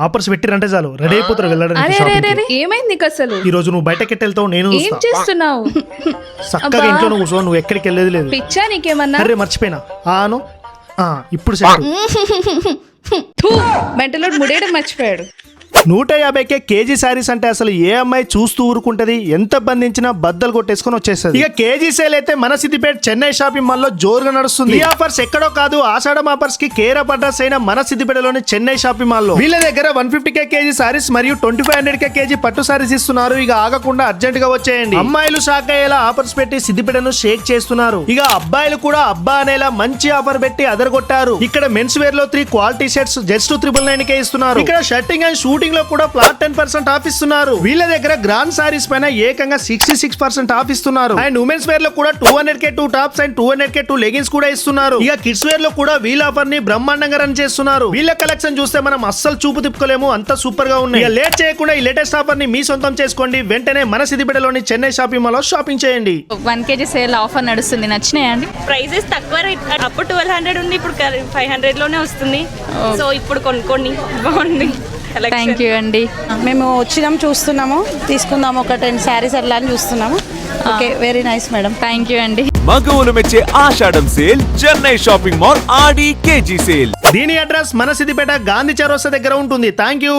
Offers పెట్టిరంటే చాలు ready అయిపోతారు వెళ్ళడానికి షాపింగ్ కి. ఏమైంది నీకు అసలు? ఈ రోజు నువ్వు బయటకి వెళ్తావు, నేను ఏం చేస్తున్నావు? చక్కగా ఇంట్లో కూర్చో, నువ్వు ఎక్కడికి వెళ్ళేది లేదు. పిచ్చా నీకేమన్నా? అరే మర్చిపోయినా ఆను ఇప్పుడు సెట్. మెంటలోడు ముడేయడం మర్చిపోయాడు. 150కే కేజీ శారీస్ అంటే అసలు ఏ అమ్మాయి చూస్తూ ఊరుకుంటది? ఎంత బంధించినా బద్దలు కొట్టేసుకుని వచ్చేస్తుంది. ఇక కేజీ సేల్ అయితే మన సిద్దిపేట చెన్నై షాపింగ్ మాల్ లో జోరుగా నడుస్తుంది. ఈ ఆఫర్స్ ఎక్కడో కాదు, ఆషాఢం ఆఫర్స్ కి కేర్ ఆఫ్ అడ్రస్ అయిన మన సిద్దిపేటలోని చెన్నై షాపింగ్ మాల్ లో వీళ్ళ దగ్గర 150కే కేజీ శారీస్ మరియు 2500కే కేజీ పట్టు శారీస్ ఇస్తున్నారు. ఇక ఆగకుండా అర్జెంట్ గా వచ్చేయండి. అమ్మాయిలు షాక్ అయ్యేలా ఆఫర్స్ పెట్టి సిద్దిపేటను షేక్ చేస్తున్నారు. ఇక అబ్బాయిలు కూడా అబ్బా అనేలా మంచి ఆఫర్ పెట్టి అదరగొట్టారు. ఇక్కడ మెన్స్ వేర్ లో 3 క్వాలిటీ షర్ట్స్ జస్ట్ 999కే ఇస్తున్నారు. ఇక్కడ షర్టింగ్ అండ్ షూటింగ్ లో కూడా ఫ్లాట్ 10% ఆఫ్ ఇస్తున్నారు. వీళ్ళ దగ్గర గ్రాండ్ సారీస్ పైన ఏకంగా 66% ఆఫ్ ఇస్తున్నారు. అండ్ ఉమెన్స్ వేర్ లో కూడా 200కే 2 టాప్స్ అండ్ 200కే 2 లెగిన్స్ కూడా ఇస్తున్నారు. ఇక కిడ్స్ వేర్ లో కూడా వీళ్ళ ఆఫర్ ని బ్రహ్మాండంగా రన్ చేస్తున్నారు. వీళ్ళ కలెక్షన్ చూస్తే మనం అస్సలు చూపు తిప్పుకోలేము, అంత సూపర్ గా ఉన్నాయి. లేట్ చేయకుండా ఈ లేటెస్ట్ ఆఫర్ ని మీ సొంతం చేసుకోండి. వెంటనే మన సిద్దిపేటలోని చెన్నై షాపింగ్ మాల్ లో షాపింగ్ చేయండి. 1 kg సేల్ ఆఫర్ నడుస్తుంది, నచ్చినాయండి? ప్రైజెస్ తక్కువ, అప్పుడు 1200 ఉంది, ఇప్పుడు 500 లోనే వస్తుంది. సో ఇప్పుడు కొనుక్కోండి, బాగుంది. థ్యాంక్ యూ అండి. మేము వచ్చినాం, చూస్తున్నాము, తీసుకుందాము ఒక 10 శారీస్ అట్లా అని చూస్తున్నాము. Okay, very nice madam. Thank you అండి. మగవులు మెచ్చే ఆషాఢం సేల్ చెన్నై షాపింగ్ మాల్ ఆడి కేజీ సేల్. దీని అడ్రస్ మన సిద్దిపేట గాంధీ చౌరస్తా దగ్గర ఉంటుంది. Thank you.